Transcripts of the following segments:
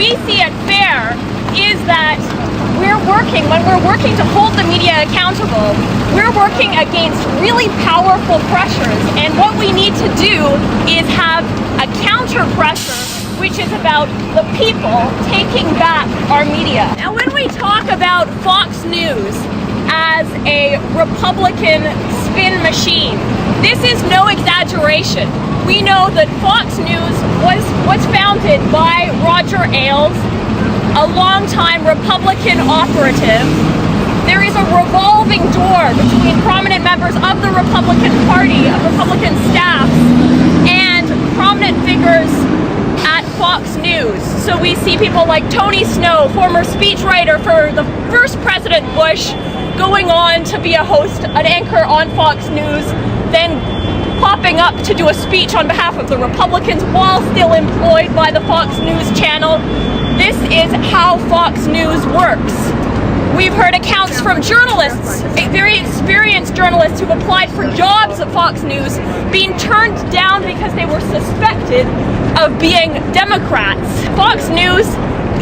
we see at FAIR is that when we're working to hold the media accountable, we're working against really powerful pressures, and what we need to do is have a counter pressure, which is about the people taking back our media. Now, when we talk about Fox News as a Republican spin machine, this is no exaggeration. We know that Fox News was founded by Roger Ailes, a longtime Republican operative. There is a revolving door between prominent members of the Republican Party, of Republican staffs, and prominent figures at Fox News. So we see people like Tony Snow, former speechwriter for the first President Bush, going on to be a host, an anchor on Fox News, then popping up to do a speech on behalf of the Republicans while still employed by the Fox News channel. This is how Fox News works. We've heard accounts from journalists, very experienced journalists who've applied for jobs at Fox News, being turned down because they were suspected of being Democrats. Fox News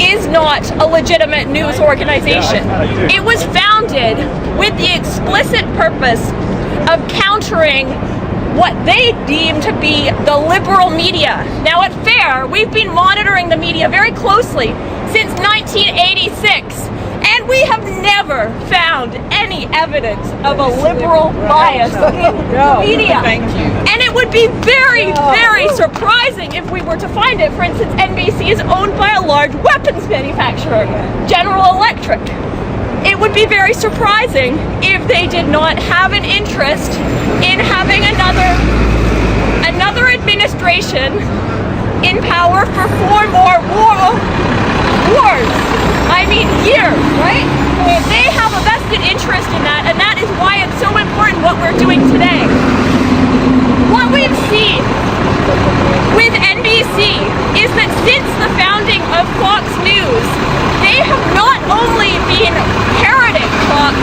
is not a legitimate news organization. It was founded with the explicit purpose of countering what they deem to be the liberal media. Now at FAIR, we've been monitoring the media very closely since 1986, and we have never found any evidence of a liberal bias in the media. And it would be very, very surprising if we were to find it. For instance, NBC is owned by a large weapons manufacturer, General Electric. It would be very surprising if they did not have an interest in having another administration in power for 4 more wars. I mean, years, right? They have a vested interest in that, and that is why it's so important what we're doing today. What we've seen with NBC is that since the founding of Fox News, they have not only been parroting Fox,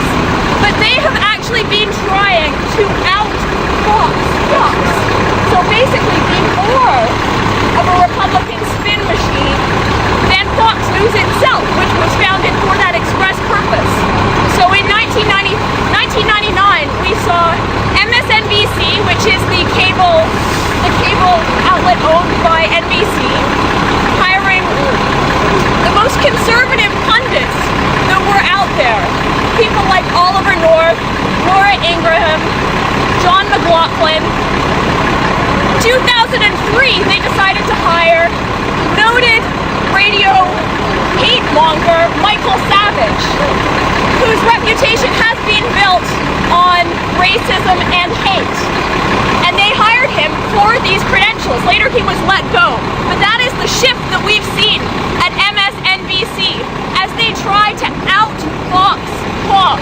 but they have actually been trying to out-Fox Fox. So basically be more of a Republican spin machine than Fox News itself, which was founded for that express purpose. So in 1999, we saw MSNBC, which is the cable outlet owned by NBC, hiring the most conservative pundits that were out there. People like Oliver North, Laura Ingraham, John McLaughlin. 2003, they decided to hire noted radio hate monger Michael Savage, whose reputation has been built on racism and hate. And they hired him for these credentials. Later he was let go. But that is the shift that we've seen at MSNBC as they try to out-Fox Fox.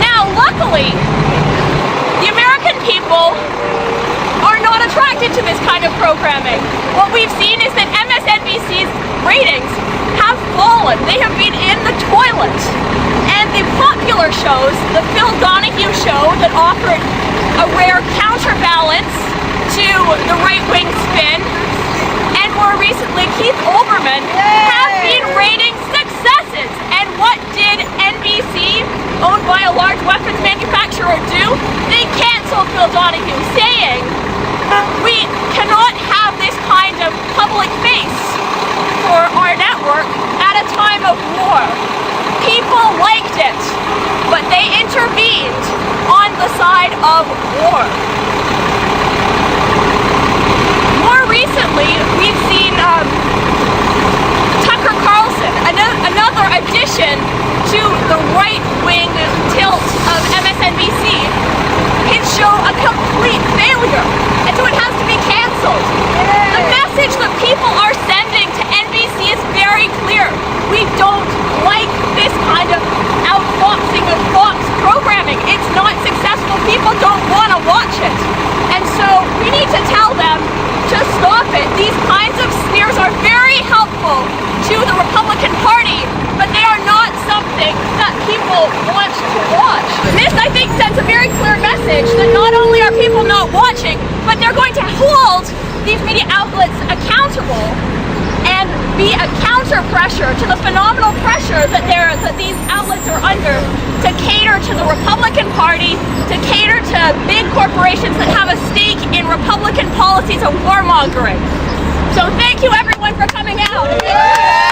Now, luckily, the American people are not attracted to this kind of programming. What we've seen is that MSNBC's ratings have fallen. They have been in the toilet. And the popular shows, the Phil Donahue show that offered a rare counterbalance to the right-wing spin, and more recently Keith Olbermann, have been rating successes. And what did NBC, owned by a large weapons manufacturer, do? They canceled Phil Donahue, saying, we cannot have this kind of public face for our network at a time of war. People liked it, but they intervened on the side of war. More recently, we've seen Tucker Carlson, another addition to the right-wing tilt of MSNBC, his show a complete failure, and so it has to be canceled. The message that people are sending to NBC is very clear. We don't like this kind of outfoxing of Fox programming. It's not successful. People don't want to watch it. And so we need to tell them to stop it. These kinds of smears are very helpful to the Republican Party, but they are not something that people want to watch. This, I think, sends a very clear message that not only are people not watching, but they're going to hold these media outlets accountable. And be a counter pressure to the phenomenal pressure that these outlets are under to cater to the Republican Party, to cater to big corporations that have a stake in Republican policies of warmongering. So thank you everyone for coming out.